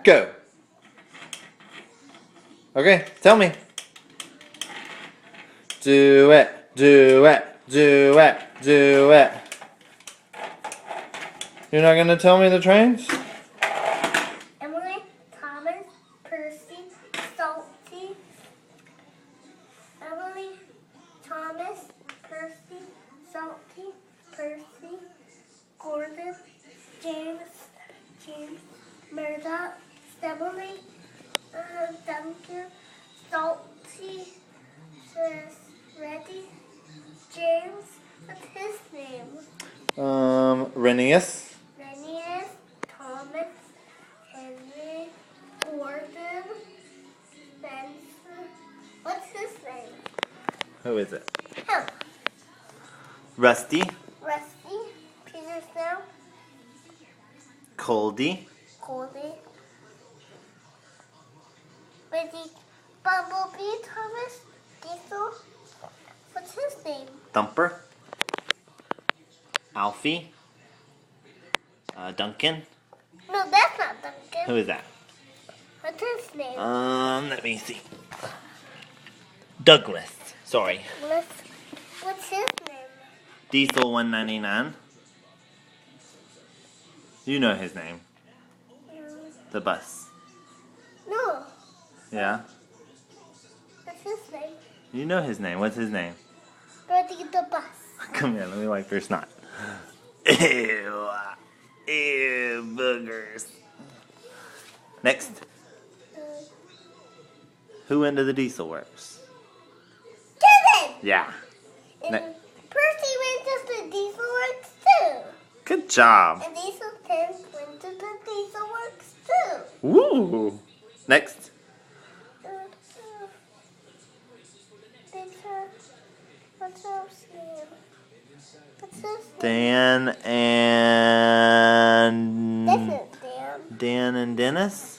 go. Okay, tell me. Do it, do it, do it, do it. You're not gonna tell me the trains? Emily, Thomas, Percy, Salty. Emily, Thomas, Percy, Salty, Percy, Gordon, James, Murdoch, Emily, Duncan, Salty, Reddy, James. What's his name? Renius. Renius, Thomas, Henry, Gordon, Spencer. What's his name? Who is it? Him. Rusty. Rusty, Peter Snow, Coldy. Goldie, Betty, Bumblebee, Thomas, Diesel. What's his name? Thumper. Alfie. Duncan. No, that's not Duncan. Who is that? What's his name? Let me see. Douglas. Sorry. What's his name? Diesel 199. You know his name. The bus. No, Yeah? what's his name? You know his name. What's his name? Birdie the bus. Come here, let me wipe your snot. Ew. Ew, boogers. Next. Who went to the Diesel Works? Kevin! Yeah. And Ne- Percy went to the Diesel Works too. Good job. And Diesel 10 went to the Diesel Works too. Woo. Next. What's else name? What's his name? Dan and... This is Dan. Dan and Dennis?